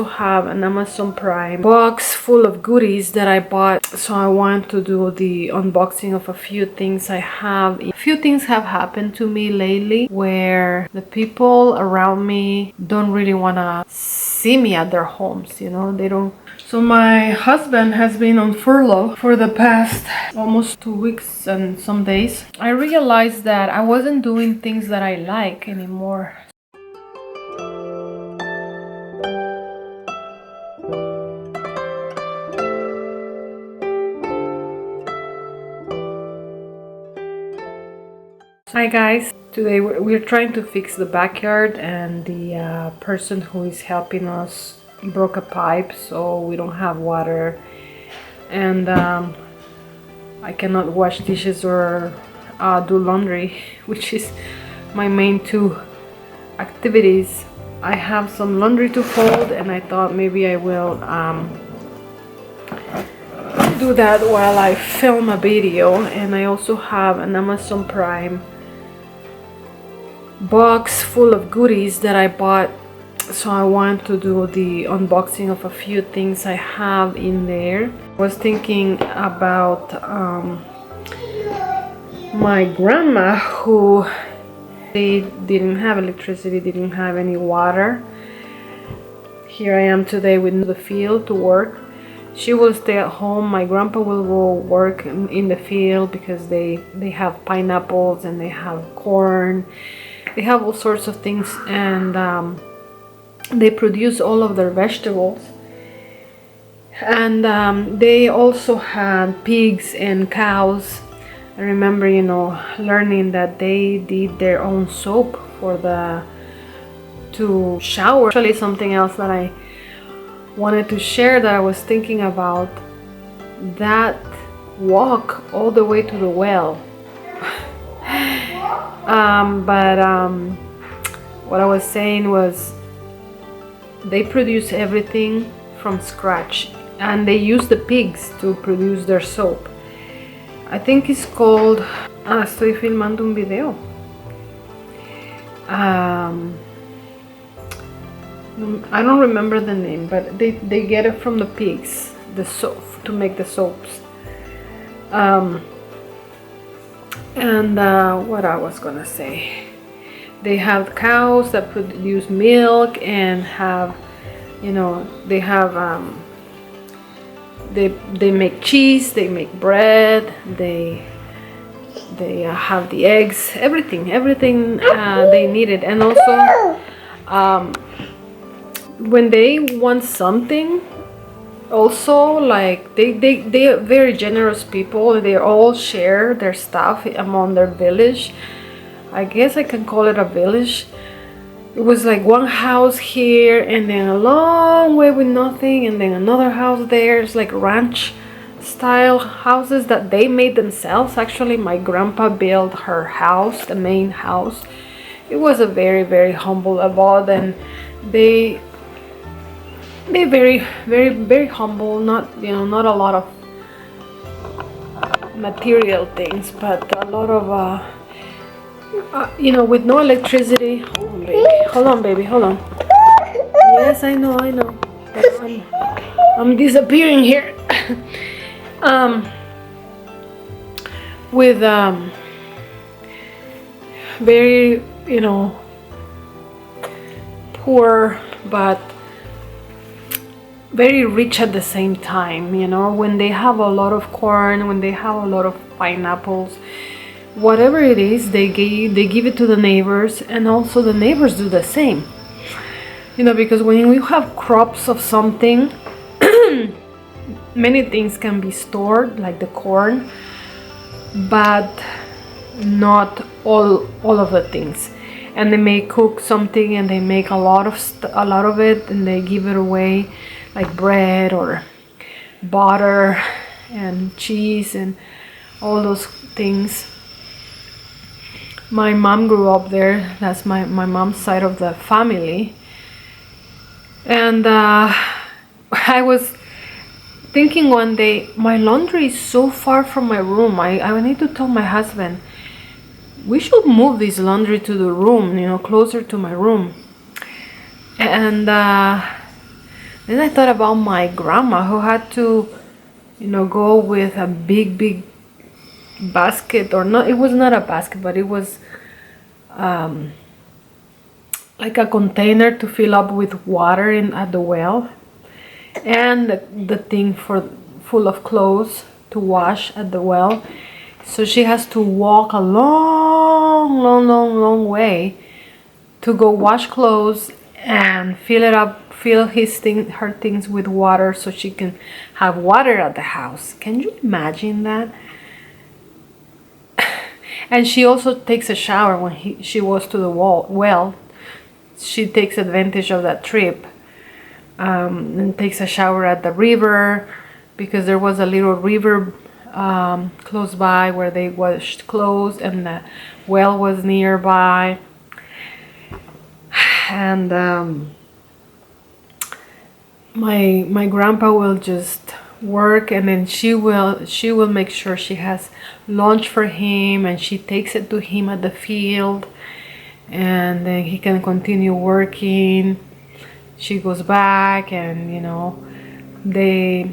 Have an Amazon Prime box full of goodies that I bought, so I want to do the unboxing of a few things I have. A few things have happened to me lately where the people around me don't really want to see me at their homes, you know, they don't. So my husband has been on furlough for the past almost 2 weeks and some days. I realized that I wasn't doing things that I like anymore. Hi guys, today we're trying to fix the backyard, and the person who is helping us broke a pipe, so we don't have water, and I cannot wash dishes or do laundry, which is my main two activities. I have some laundry to fold, and I thought maybe I will do that while I film a video. And I also have an Amazon Prime box full of goodies that I bought, so I want to do the unboxing of a few things I have in there. I was thinking about my grandma, who they didn't have electricity, didn't have any water. Here I am today with the field to work. She will stay at home. My grandpa will go work in the field because they have pineapples and they have corn. They have all sorts of things, and they produce all of their vegetables. And they also had pigs and cows. I remember, you know, learning that they did their own soap to shower. Actually, something else that I wanted to share that I was thinking about, that walk all the way to the well. What I was saying was, they produce everything from scratch, and they use the pigs to produce their soap. I think it's called, estoy filmando un video. I don't remember the name, but they get it from the pigs, the soap, to make the soaps. What I was gonna say, they have cows that produce milk and have, you know, they have they make cheese, they make bread, they have the eggs, everything they needed. And also when they want something, also, like they are very generous people. They all share their stuff among their village. I guess I can call it a village. It was like one house here, and then a long way with nothing, and then another house there. It's like ranch style houses that they made themselves. Actually, my grandpa built her house, the main house. It was a very, very humble abode, and they're very, very, very humble. Not, you know, not a lot of material things, but a lot of you know, with no electricity. Hold on, baby, hold on. Yes, I know. But I'm disappearing here. With very, you know, poor but very rich at the same time. You know, when they have a lot of corn, when they have a lot of pineapples, whatever it is, they give it to the neighbors, and also the neighbors do the same. You know, because when we have crops of something, many things can be stored, like the corn, but not all of the things. And they may cook something, and they make a lot of it, and they give it away, like bread or butter and cheese and all those things. My mom grew up there. That's my mom's side of the family. And I was thinking one day, my laundry is so far from my room. I need to tell my husband, we should move this laundry to the room, you know, closer to my room. And Then I thought about my grandma who had to, you know, go with a big basket, or not, it was not a basket, but it was like a container to fill up with water at the well, and the thing full of clothes to wash at the well. So she has to walk a long way to go wash clothes and fill her things with water so she can have water at the house. Can you imagine that? And she also takes a shower when she goes to the well. She takes advantage of that trip, and takes a shower at the river, because there was a little river close by where they washed clothes, and the well was nearby. And my grandpa will just work, and then she will make sure she has lunch for him, and she takes it to him at the field, and then he can continue working. She goes back, and you know, they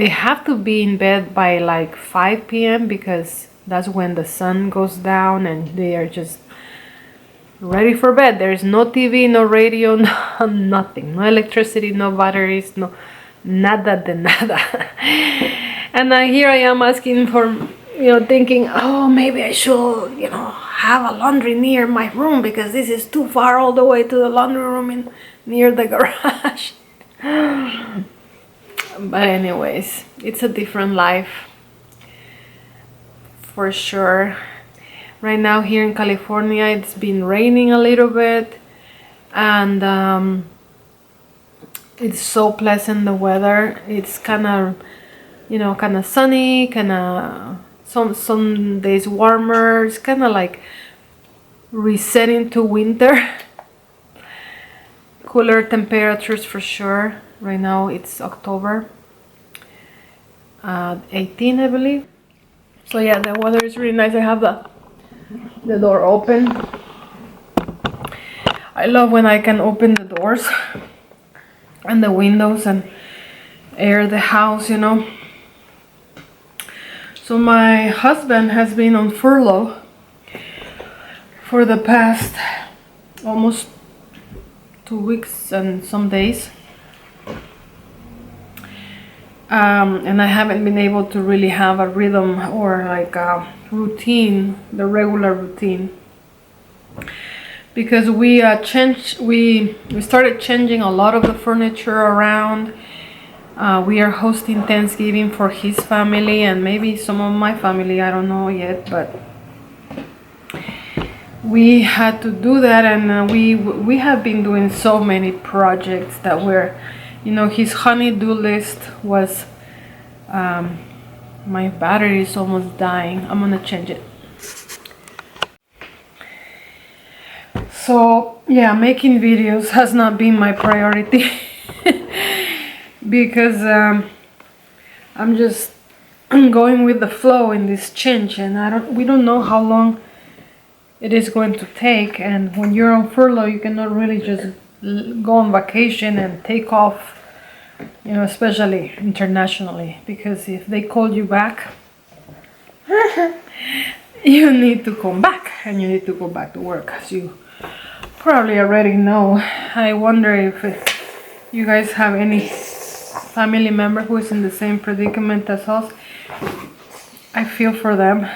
have to be in bed by like 5 p.m. because that's when the sun goes down, and they are just ready for bed. There's no TV, no radio, no, nothing, no electricity, no batteries, no nada de nada. And here I am asking for, you know, thinking, oh, maybe I should, you know, have a laundry near my room, because this is too far all the way to the laundry room near the garage. But anyways, it's a different life for sure. Right now here in California, it's been raining a little bit, and it's so pleasant, the weather. It's kind of, you know, kind of sunny, kind of some days warmer. It's kind of like resetting to winter. Cooler temperatures for sure. Right now it's October 18, I believe. So yeah, the weather is really nice. I have the door open. I love when I can open the doors and the windows and air the house, you know. So my husband has been on furlough for the past almost 2 weeks and some days. And I haven't been able to really have a rhythm or like a routine, the regular routine, because we started changing a lot of the furniture around. We are hosting Thanksgiving for his family and maybe some of my family, I don't know yet, but we had to do that. And we have been doing so many projects that we're, you know, his honey-do list was, my battery is almost dying. I'm gonna change it. So yeah, making videos has not been my priority because I'm just going with the flow in this change, and we don't know how long it is going to take. And when you're on furlough, you cannot really just go on vacation and take off, you know, especially internationally, because if they call you back, you need to come back, and you need to go back to work, as you probably already know. I wonder if you guys have any family member who is in the same predicament as us. I feel for them,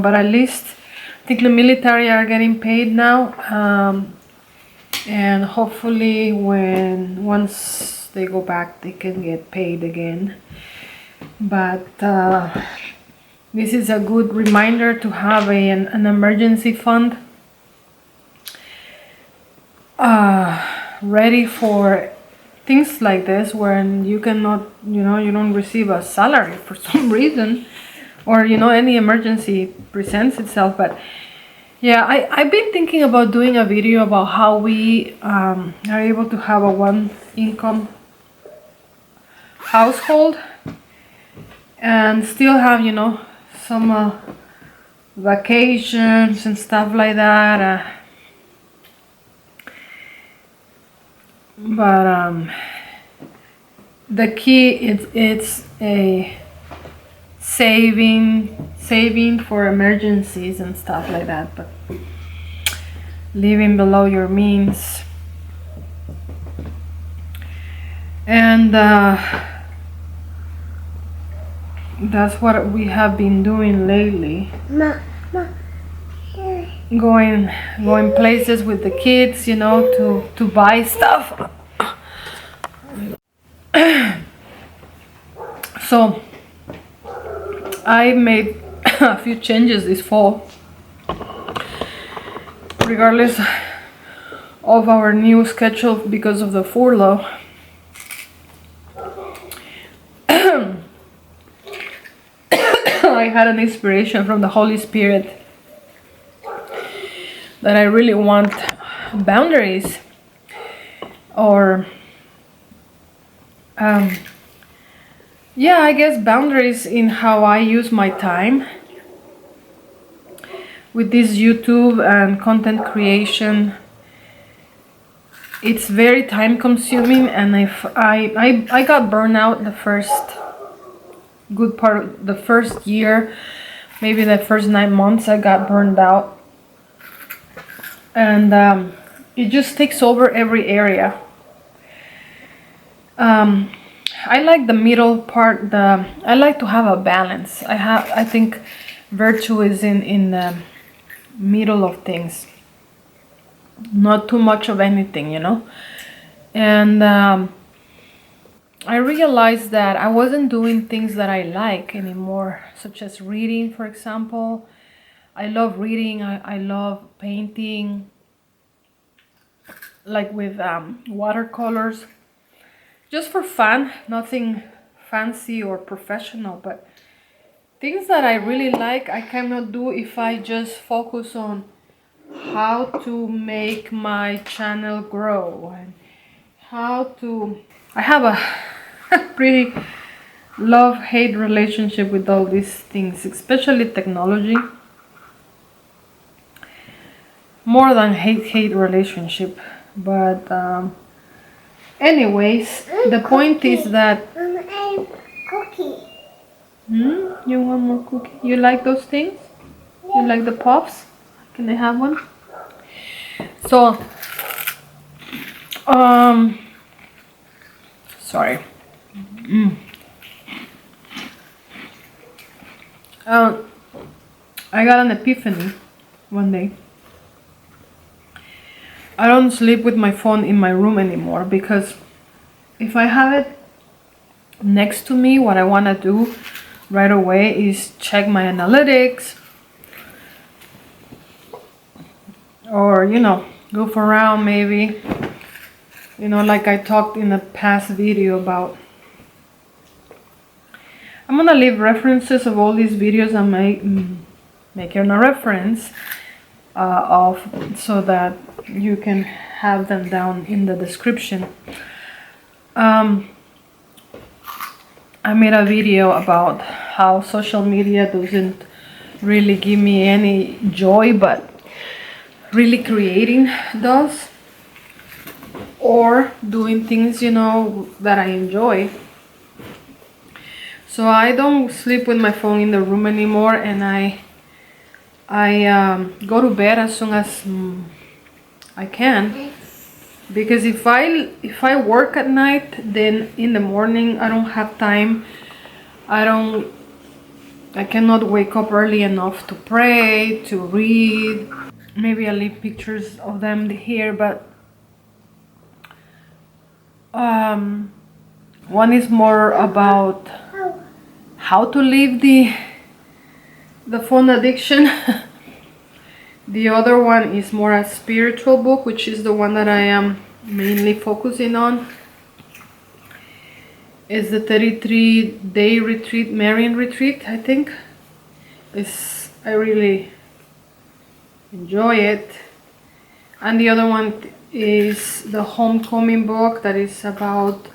but at least I think the military are getting paid now, and hopefully once they go back, they can get paid again. But this is a good reminder to have an emergency fund ready for things like this, when you cannot, you know, you don't receive a salary for some reason, or you know, any emergency presents itself. But yeah, I've been thinking about doing a video about how we are able to have a one income household and still have, you know, some vacations and stuff like that. But the key it's a saving for emergencies and stuff like that, but living below your means. And that's what we have been doing lately. Going places with the kids, you know, to buy stuff. So I made a few changes this fall, regardless of our new schedule because of the furlough. I had an inspiration from the Holy Spirit that I really want boundaries, or yeah, I guess boundaries in how I use my time with this YouTube and content creation. It's very time consuming, and if I got burned out the first good part of the first year, maybe the first 9 months I got burned out, and it just takes over every area. I like the middle part. I like to have a balance. I think virtue is in the middle of things, not too much of anything, you know. And I realized that I wasn't doing things that I like anymore, such as reading, for example. I love reading. I love painting, like with watercolors, just for fun, nothing fancy or professional, but things that I really like. I cannot do if I just focus on how to make my channel grow and how to... I have a pretty love-hate relationship with all these things, especially technology. More than hate relationship, but anyways, the point is that... Cookie. You want more cookie? You like those things? You like the puffs? Can I have one? So, sorry. I got an epiphany one day. I don't sleep with my phone in my room anymore, because if I have it next to me, what I want to do right away is check my analytics, or, you know, goof around maybe, you know, like I talked in a past video about. I'm gonna leave references of all these videos. I'm making a reference of, so that you can have them down in the description. I made a video about how social media doesn't really give me any joy, but really creating does, or doing things, you know, that I enjoy. So I don't sleep with my phone in the room anymore, and I go to bed as soon as I can, because if I work at night, then in the morning I don't have time. I cannot wake up early enough to pray, to read. Maybe I'll leave pictures of them here, but one is more about how to leave the phone addiction. The other one is more a spiritual book, which is the one that I am mainly focusing on. It's the 33-day retreat, Marian retreat, I think. I really enjoy it. And the other one is the homecoming book, that is about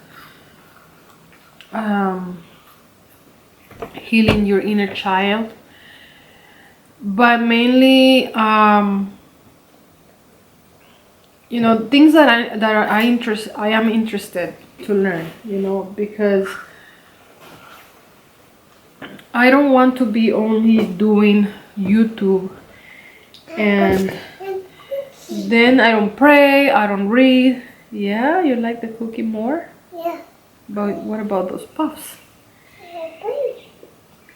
healing your inner child. But mainly, you know, things that I am interested to learn, you know, because I don't want to be only doing YouTube and then I don't pray, I don't read. Yeah, you like the cookie more? Yeah. But what about those puffs? Yeah.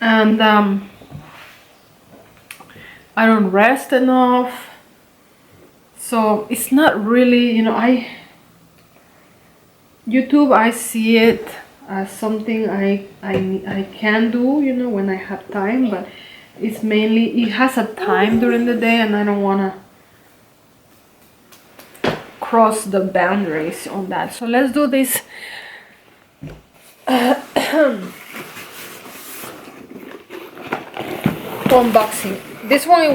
And I don't rest enough. So it's not really, you know, YouTube, I see it as something I can do, you know, when I have time, but it's mainly, it has a time during the day and I don't want to cross the boundaries on that. So let's do this unboxing. This one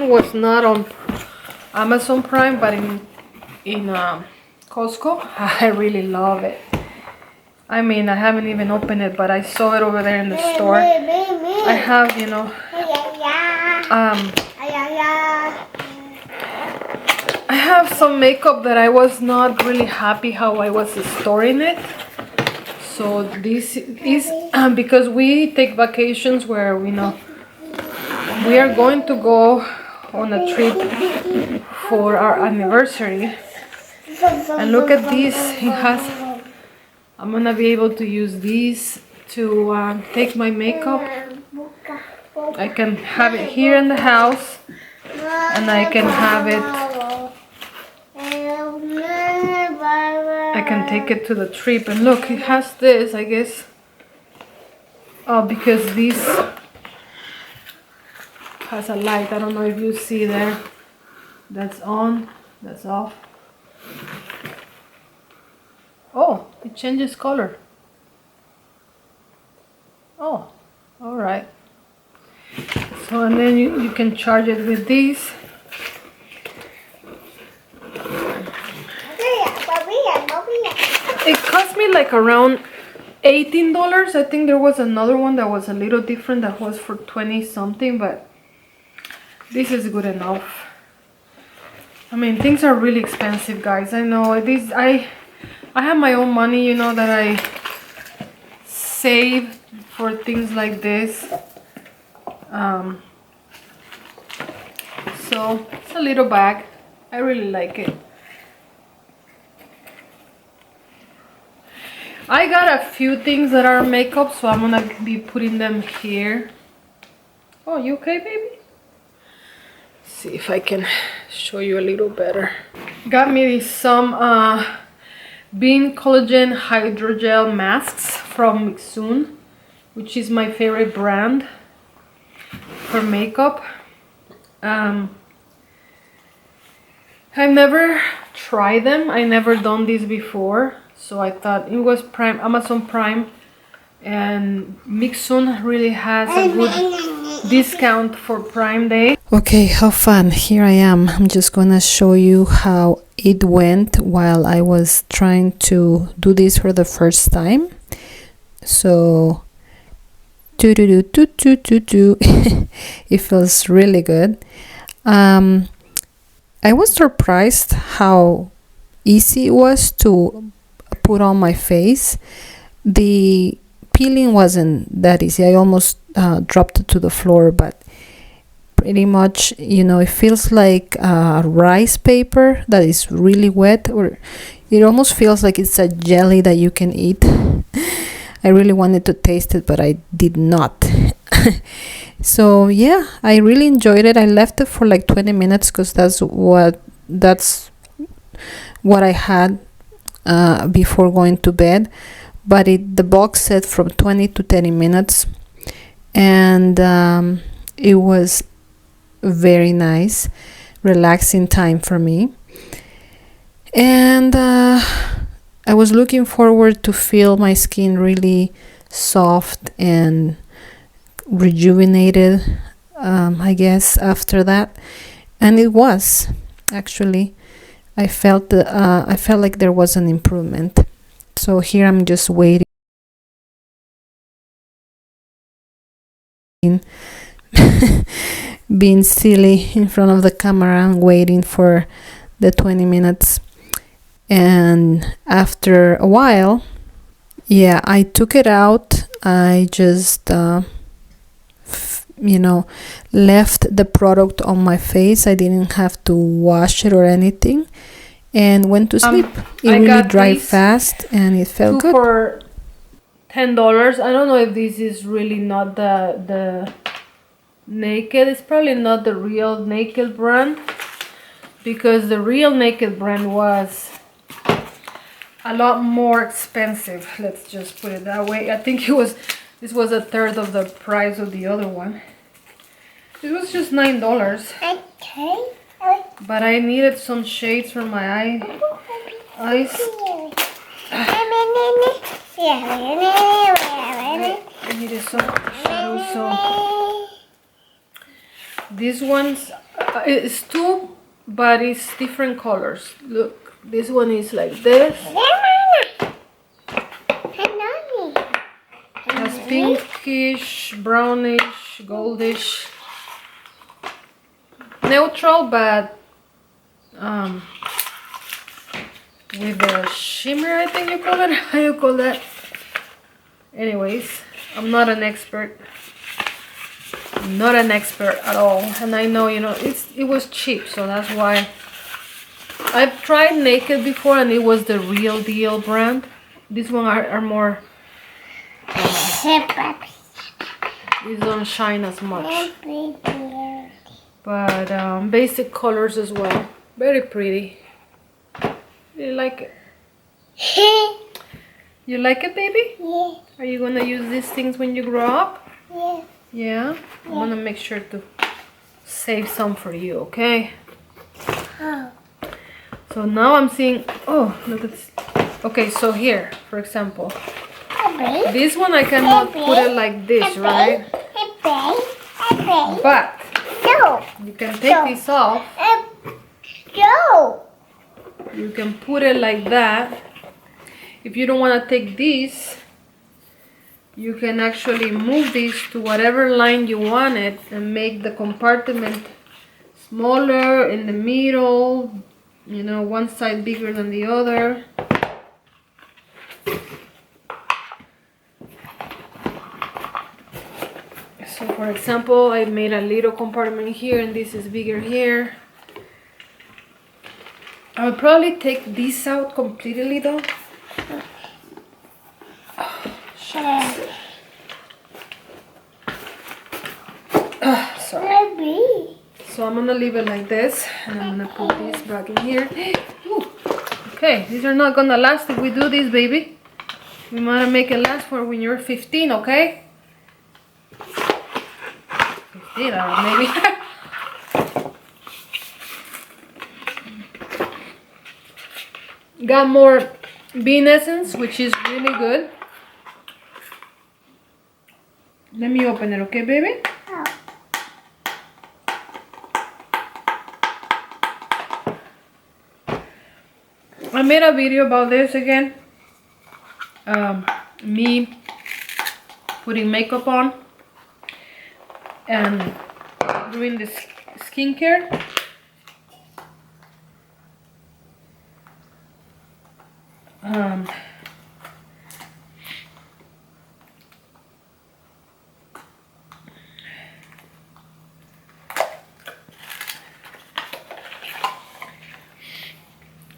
was not on Amazon Prime, but in Costco. I really love it. I mean, I haven't even opened it, but I saw it over there in the store. I have, you know, I have some makeup that I was not really happy how I was storing it. So this is because we take vacations where we know we are going to go on a trip for our anniversary. And look at this, it has, I'm gonna be able to use these to take my makeup. I can have it here in the house and I can have it, I can take it to the trip. And look, it has this, I guess, because this has a light. I don't know if you see there, that's on, that's off. Oh, it changes color. Oh, all right. So, and then you can charge it with these. It cost me like around $18. I think there was another one that was a little different that was for 20 something, but this is good enough. I mean, things are really expensive, guys. I know this. I have my own money, you know, that I save for things like this. So it's a little bag. I really like it. I got a few things that are makeup, so I'm gonna be putting them here. Oh, you okay, baby? See if I can show you a little better. Got me some Bean Collagen Hydrogel masks from Mixun, which is my favorite brand for makeup. I've never tried them. I never done this before, so I thought it was Prime, Amazon Prime, and Mixun really has a good discount for Prime Day. Okay, how fun. Here I am. I'm just gonna show you how it went while I was trying to do this for the first time. So it feels really good. I was surprised how easy it was to put on my face. The peeling wasn't that easy. I almost dropped it to the floor, but pretty much, you know, it feels like rice paper that is really wet, or it almost feels like it's a jelly that you can eat. I really wanted to taste it, but I did not. So yeah, I really enjoyed it. I left it for like 20 minutes because that's what I had before going to bed. But the box said from 20 to 30 minutes, and it was very nice, relaxing time for me. And I was looking forward to feel my skin really soft and rejuvenated, I guess, after that. And it was actually, I felt like there was an improvement. So here I'm just waiting, being silly in front of the camera and waiting for the 20 minutes. And after a while, yeah, I took it out. I just left the product on my face. I didn't have to wash it or anything, and went to sleep. It really dried fast and it felt good. For $10. I don't know if this is really not the Naked. It's probably not the real Naked brand, because the real Naked brand was a lot more expensive. Let's just put it that way. I think this was a third of the price of the other one. It was just $9. Okay. But I needed some shades for my eyes. I needed some shadows, so these ones it's two, but it's different colors. Look, this one is like this. It has pinkish, brownish, goldish, neutral, but with a shimmer, I think you call it. How you call that? Anyways, I'm not an expert. Not an expert at all, and I know, it was cheap, so that's why. I've tried Naked before, and it was the real deal brand. These ones are more. These don't shine as much, but basic colors as well. Very pretty. You like it? You like it, baby? Yeah. Are you gonna use these things when you grow up? Yeah. Yeah? I'm gonna make sure to save some for you, okay? Oh. So now I'm seeing, oh, look at this. Okay, so here, for example, this one I cannot put it like this, right? But No. you can take this off. No. You can put it like that. If you don't want to take this, you can actually move this to whatever line you want it and make the compartment smaller in the middle, one side bigger than the other. So for example, I made a little compartment here and this is bigger here. I would probably take this out completely though. Sorry. So I'm gonna leave it like this, and I'm gonna put this back in here. Ooh. Okay, these are not gonna last if we do this, baby. We wanna make it last for when you're 15, okay? 15, maybe. Got more bean essence, which is really good. Let me open it, okay, baby? Oh. I made a video about this again. Me putting makeup on and doing this skincare.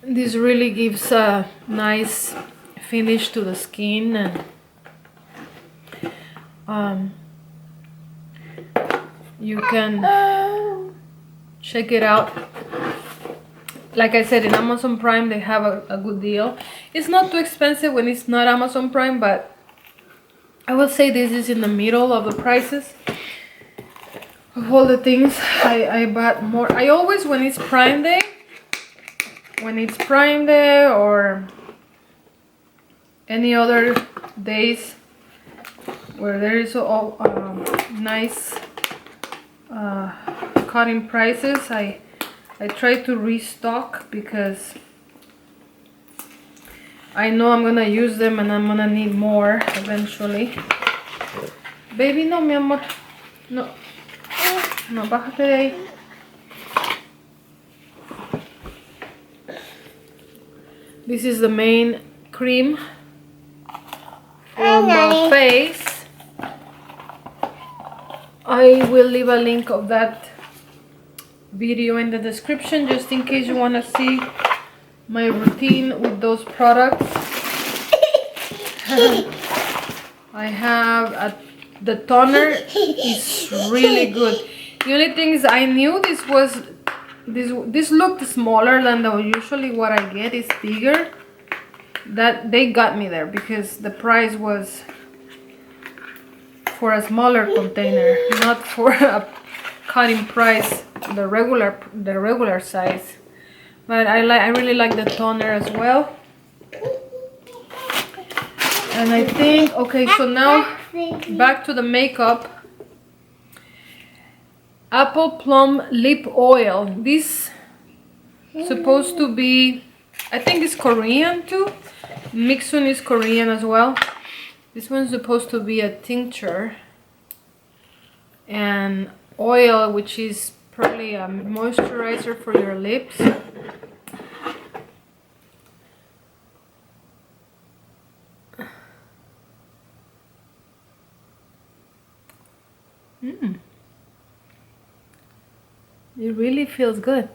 This really gives a nice finish to the skin, and you can check it out. Like I said, in Amazon Prime they have a good deal. It's not too expensive when it's not Amazon Prime, but I will say this is in the middle of the prices of all the things I bought more. I always, when it's Prime Day or any other days where there is all nice cutting prices, I try to restock, because I know I'm gonna use them and I'm gonna need more eventually. Baby, no, mi amor. No. No, bájate de ahí. This is the main cream for my face. I will leave a link of that video in the description just in case you want to see my routine with those products. I have the toner is really good. The only thing is I knew this looked smaller than usually what I get is bigger. That they got me there because the price was for a smaller container, not for a cutting price, the regular size. But I really like the toner as well. And I think, okay, so now back to the makeup. Apple Plum Lip Oil. This supposed to be, I think it's Korean too. Mixun is Korean as well. This one's supposed to be a tincture. And oil, which is probably a moisturizer for your lips. It really feels good.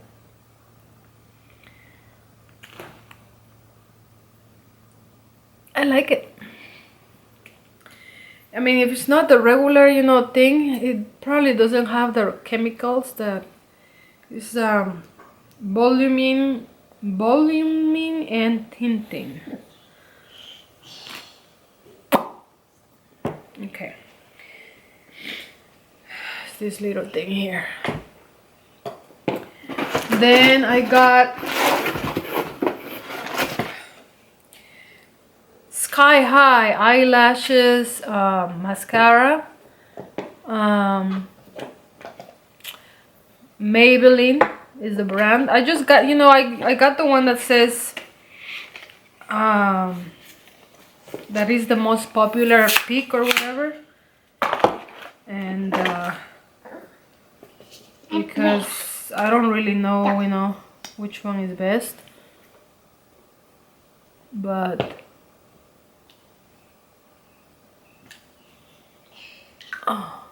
I like it. I mean, if it's not the regular, you know, thing, it probably doesn't have the chemicals that is voluming and tinting. Okay. It's this little thing here. Then I got Sky High eyelashes, mascara, Maybelline is the brand. I just got, you know, I got the one that says that is the most popular pick or whatever, and because I don't really know, you know, which one is best, but oh,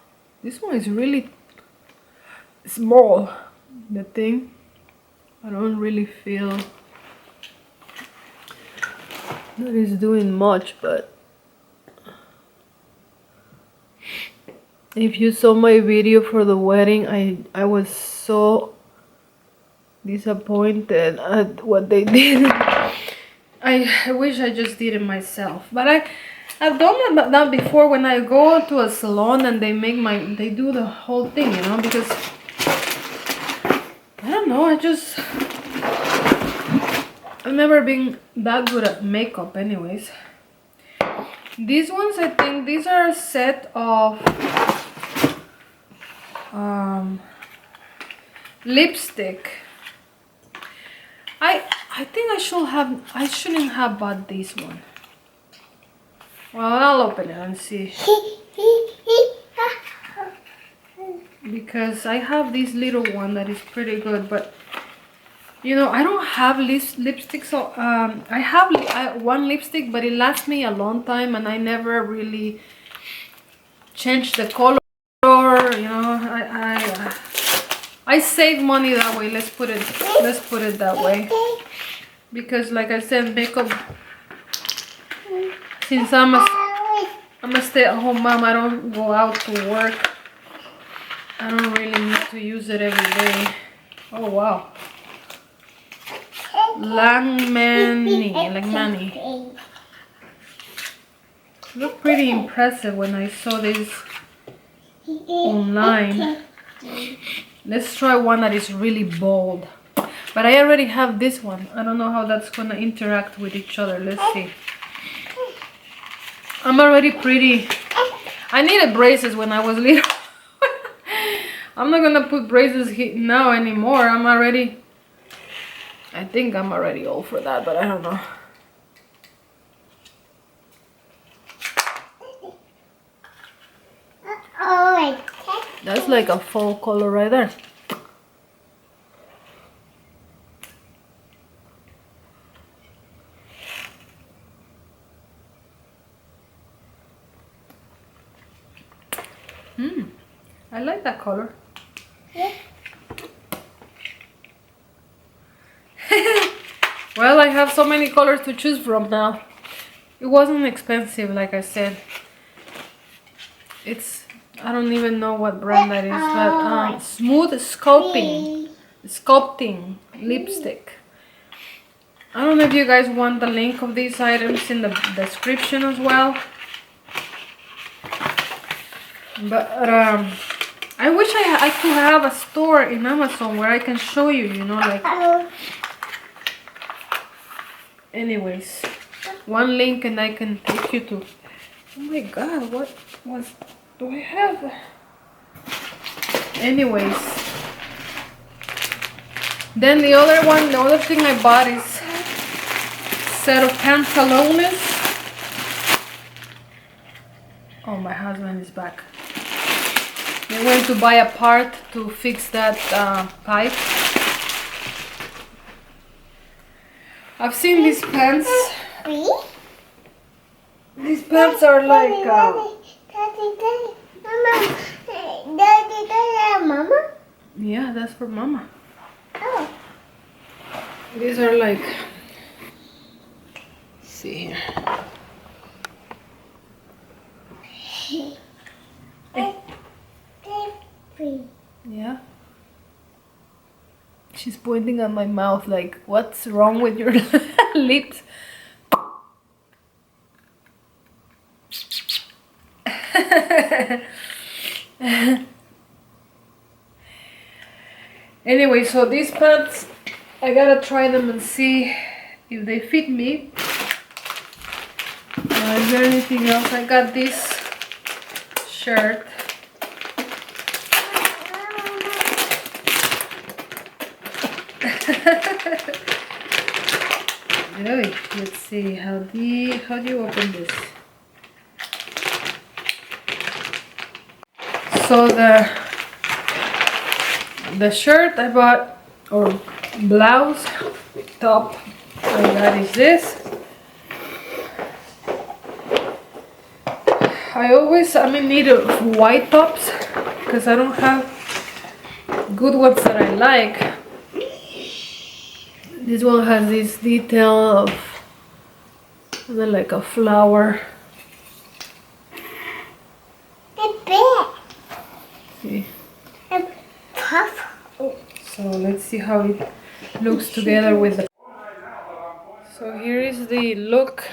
this one is really small, the thing. I don't really feel that it's doing much, but if you saw my video for the wedding, I was so disappointed at what they did. I wish I just did it myself, but I've done that before when I go to a salon and they do the whole thing, you know, because I don't know, I've never been that good at makeup anyways. These ones, I think these are a set of lipstick. I think I shouldn't have bought this one. Well, I'll open it and see. Because I have this little one that is pretty good, but you know, I don't have lipstick, so I have one lipstick, but it lasts me a long time, and I never really changed the color. You know, I save money that way. Let's put it that way. Because, like I said, makeup. Since I'm a stay-at-home mom, I don't go out to work. I don't really need to use it every day. Oh wow. Langmani. Look pretty impressive when I saw this online. Let's try one that is really bold. But I already have this one. I don't know how that's gonna interact with each other. Let's see. I'm already pretty. I needed braces when I was little. I'm not gonna put braces now anymore. I think I'm already old for that, but I don't know. That's like a fall color right there. I like that color. Yeah. Well, I have so many colors to choose from now. It wasn't expensive, like I said. It's, I don't even know what brand that is, but Smooth Sculpting Lipstick. I don't know if you guys want the link of these items in the description as well. But I wish I could have a store in Amazon where I can show you, you know, like... Anyways, one link and I can take you to... Oh my god, what do I have? Anyways, then the other thing I bought is set of pantalones. Oh, my husband is back. We went to buy a part to fix that pipe. I've seen these pants. These pants are like Mama? yeah, that's for Mama. Oh. These are like, let's see here. Yeah. She's pointing at my mouth like, what's wrong with your lips? Anyway, so these pants, I gotta try them and see if they fit me. Is there anything else? I got this shirt. Really? Let's see, how do you open this? So the shirt I bought, or blouse, top I got is this. I'm in need of white tops because I don't have good ones that I like. This one has this detail of like a flower. See. So let's see how it looks together with the... So here is the look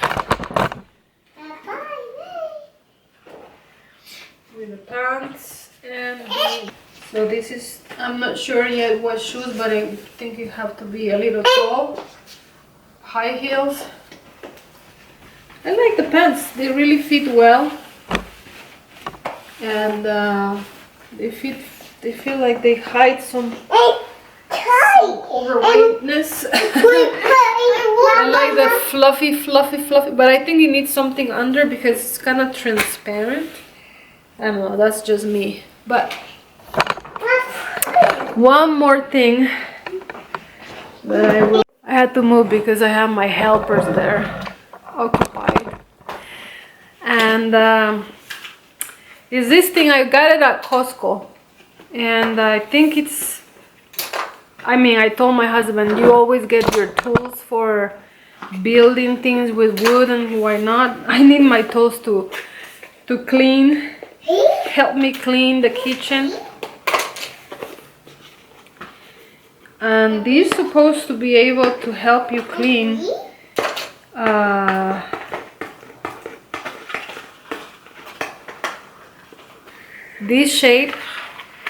with the pants and the... So this is, I'm not sure yet what shoes, but I think you have to be a little tall. High heels. I like the pants, they really fit well. And they feel like they hide some overweightness. I like the fluffy, but I think it needs something under because it's kind of transparent. I don't know, that's just me. But one more thing that I had to move because I have my helpers there occupied. And is this thing, I got it at Costco. And I think it's, I told my husband, you always get your tools for building things with wood, and why not? I need my tools to clean, help me clean the kitchen. And these are supposed to be able to help you clean this shape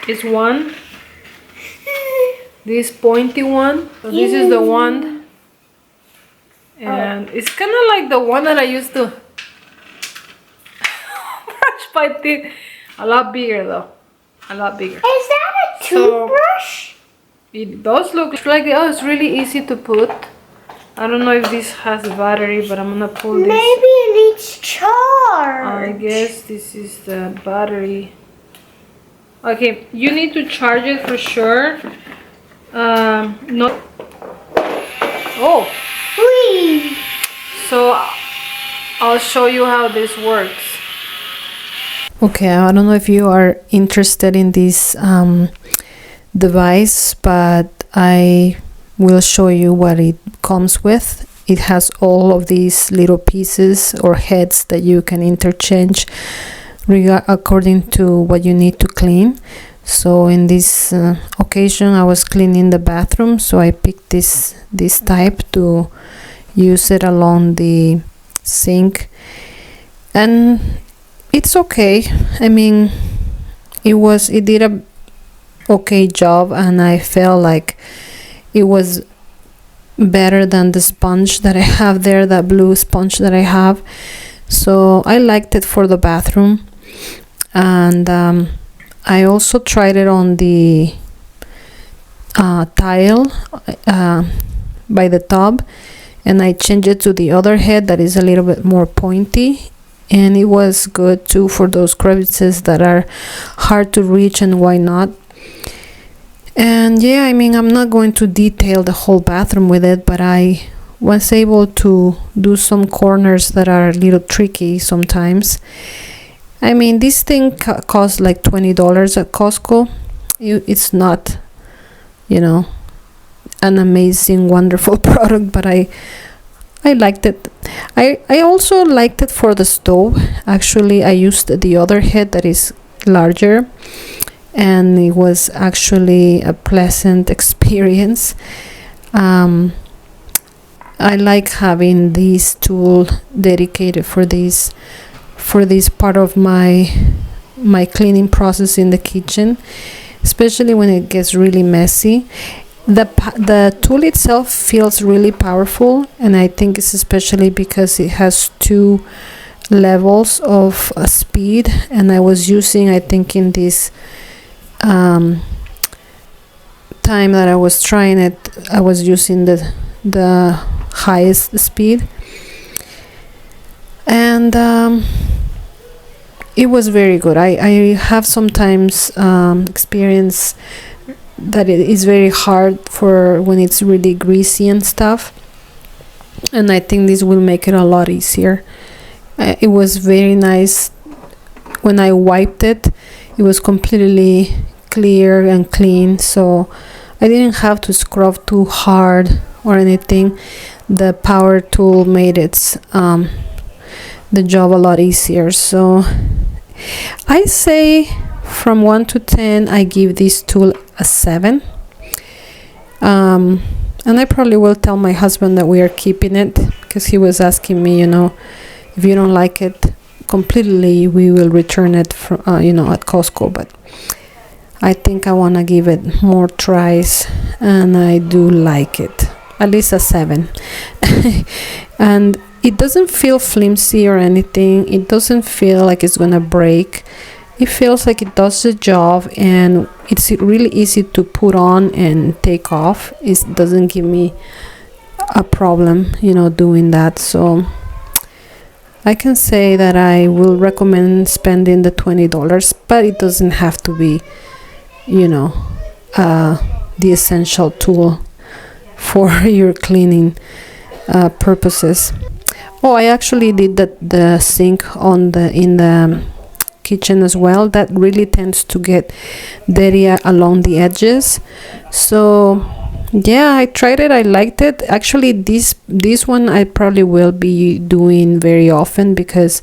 is one, this pointy one, so this is the one, and it's kind of like the one that I used to brush my teeth. A lot bigger though, a lot bigger. Is that a toothbrush? It does look like, oh, it's really easy to put. I don't know if this has a battery, but I'm gonna pull this. Maybe it needs charge. I guess this is the battery. Okay, you need to charge it for sure. Not. Oh. Whee! So I'll show you how this works. Okay, I don't know if you are interested in this device, but I will show you what it comes with. It has all of these little pieces or heads that you can interchange according to what you need to clean. So in this occasion I was cleaning the bathroom, so I picked this type to use it along the sink, and it's okay. I mean, it did a okay job, and I felt like it was better than the sponge that I have there, that blue sponge that I have. So I liked it for the bathroom, and I also tried it on the tile by the tub, and I changed it to the other head that is a little bit more pointy, and it was good too for those crevices that are hard to reach, and why not. And yeah, I mean, I'm not going to detail the whole bathroom with it, but I was able to do some corners that are a little tricky sometimes. I mean, this thing costs like $20 at Costco. It's not, you know, an amazing, wonderful product, but I liked it. I also liked it for the stove. Actually, I used the other head that is larger, and it was actually a pleasant experience. I like having this tool dedicated for this part of my cleaning process in the kitchen, especially when it gets really messy. The tool itself feels really powerful, and I think it's especially because it has 2 levels of speed, and I was using, I think in this time that I was trying it, I was using the highest speed, and it was very good. I have sometimes experience that it is very hard for when it's really greasy and stuff, and I think this will make it a lot easier. It was very nice. When I wiped it, it was completely clear and clean, so I didn't have to scrub too hard or anything. The power tool made it the job a lot easier. So I say from 1 to 10, I give this tool a 7. And I probably will tell my husband that we are keeping it, because he was asking me, if you don't like it completely, we will return it from, at Costco. But I think I want to give it more tries, and I do like it. At least a 7. And it doesn't feel flimsy or anything. It doesn't feel like it's gonna break. It feels like it does the job, and it's really easy to put on and take off. It doesn't give me a problem, doing that. So I can say that I will recommend spending the $20, but it doesn't have to be, the essential tool for your cleaning purposes. Oh, I actually did the sink in the kitchen as well. That really tends to get dirty along the edges. So yeah, I tried it. I liked it. Actually, this one I probably will be doing very often, because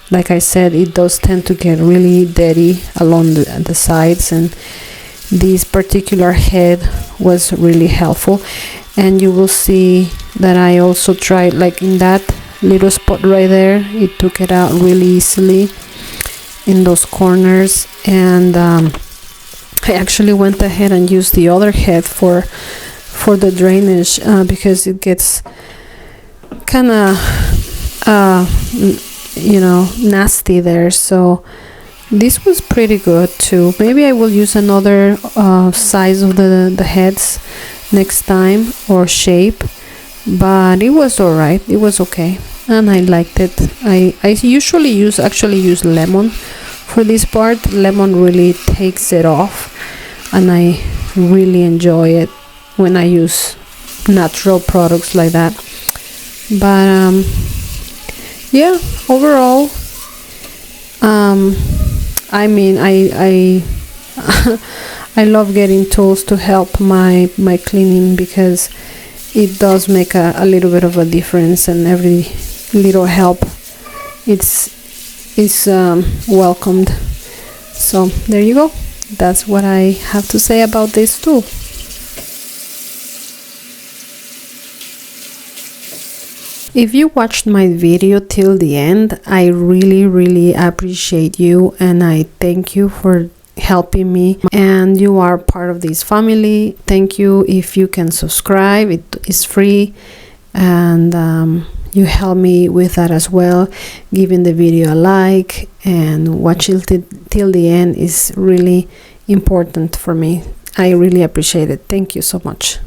like I said, it does tend to get really dirty along the sides, and this particular head was really helpful. And you will see that I also tried, like in that little spot right there, it took it out really easily in those corners. And I actually went ahead and used the other head for the drainage, because it gets kind of nasty there. So this was pretty good too. Maybe I will use another size of the heads next time, or shape, but it was alright. It was okay, and I liked it. I usually use lemon for this part. Lemon really takes it off, and I really enjoy it when I use natural products like that. But yeah, overall I mean, I I love getting tools to help my cleaning, because it does make a little bit of a difference, and every little help is welcomed. So there you go. That's what I have to say about this tool. If you watched my video till the end, I really appreciate you, and I thank you for helping me, and you are part of this family. Thank you. If you can subscribe, it is free, and you help me with that as well. Giving the video a like and watching till the end is really important for me. I really appreciate it. Thank you so much.